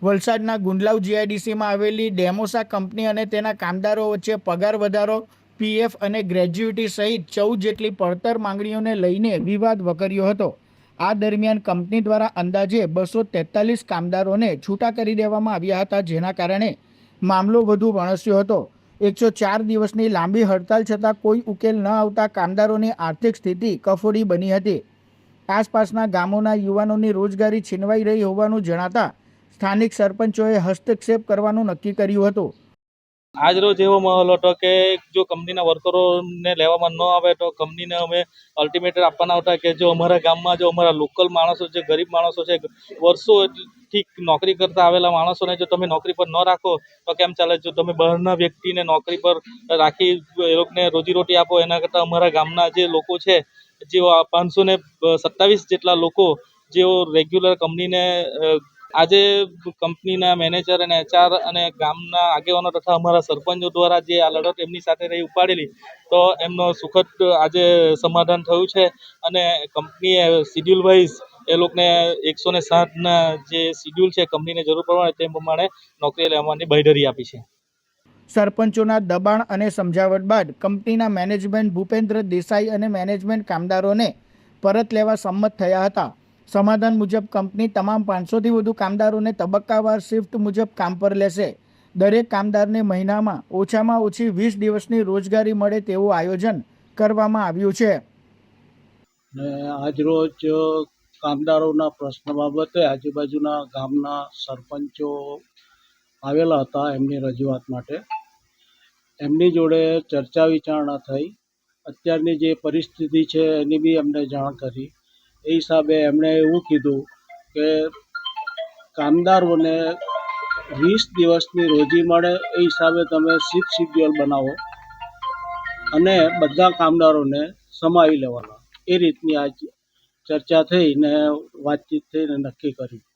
વલસાડના ગુંડલાવ જીઆઈડીસીમાં આવેલી ડેમોસા કંપની અને તેના કામદારો વચ્ચે પગાર વધારો, પીએફ અને ગ્રેજ્યુઇટી સહિત 14 જેટલી પડતર માંગણીઓને લઈને વિવાદ વકર્યો હતો. આ દરમિયાન કંપની દ્વારા અંદાજે 243 કામદારોને છૂટા કરી દેવામાં આવ્યા હતા, જેના કારણે મામલો વધુ વણસ્યો હતો. 104 દિવસની લાંબી હડતાલ છતાં કોઈ ઉકેલ ન આવતા કામદારોની આર્થિક સ્થિતિ કફોડી બની હતી. આસપાસના ગામોના યુવાનોની રોજગારી છીનવાઈ રહી હોવાનું જણાતા સ્થાનિક સરપંચોએ હસ્તક્ષેપ કરવાનું નક્કી કર્યું હતું. આજ રોજ એવો માહોલ હતો કે જો કંપનીના વર્કરોને લેવામાં ન આવે તો કંપનીને અમે અલ્ટિમેટમ આપવાના હતા કે જો અમારા ગામમાં જો અમારા લોકલ માણસો જે ગરીબ માણસો છે, વર્ષોથી નોકરી કરતા આવેલા માણસોને જો તમે નોકરી પર ન રાખો તો કેમ ચાલે? જો તમે બહારના વ્યક્તિને નોકરી પર રાખી એ લોકોને રોજીરોટી આપો, એના કરતાં અમારા ગામના જે લોકો છે, જેઓ 527 જેટલા લોકો જેઓ રેગ્યુલર કંપનીને આજે કંપનીના મેનેજર અને એચઆર અને ગામના આગેવાનો તથા અમારા સરપંચો દ્વારા જે આ લડત એમની સાથે રહી ઉપાડેલી, તો એમનો સુખદ આજે સમાધાન થયું છે અને કંપનીએ શિડ્યુલ વાઇઝ એ લોકોને 107ના જે શિડ્યુલ છે કંપનીને જરૂર પ્રમાણે તે પ્રમાણે નોકરી લેવાની બાંયધરી આપી છે. સરપંચોના દબાણ અને સમજાવટ બાદ કંપનીના મેનેજમેન્ટ ભૂપેન્દ્ર દેસાઈ અને મેનેજમેન્ટ કામદારોને પરત લેવા સંમત થયા હતા. સમાધાન મુજબ કંપની તમામ 500થી વધુ કામદારોને તબક્કાવાર શિફ્ટ મુજબ કામ પર લેશે. દરેક કામદારને મહિનામાં ઓછામાં ઓછી 20 દિવસની રોજગારી મળે તેવું આયોજન કરવામાં આવ્યું છે. આજરોજ કામદારોના પ્રશ્ન બાબતે આજુબાજુના ગામના સરપંચો આવેલા હતા એમની રજૂઆત માટે. એમની જોડે ચર્ચા વિચારણા થઈ. અત્યારની જે પરિસ્થિતિ છે એની બી અમને જાણ કરી. એ હિસાબે એમણે એવું કીધું કે કામદારોને 20 દિવસની રોજી મળે એ હિસાબે તમે શિફ્ટ શિડ્યુલ બનાવો અને બધા કામદારોને સમાવી લેવાના. એ રીતની આજ ચર્ચા થઈને વાતચીત થઈને નક્કી કર્યું.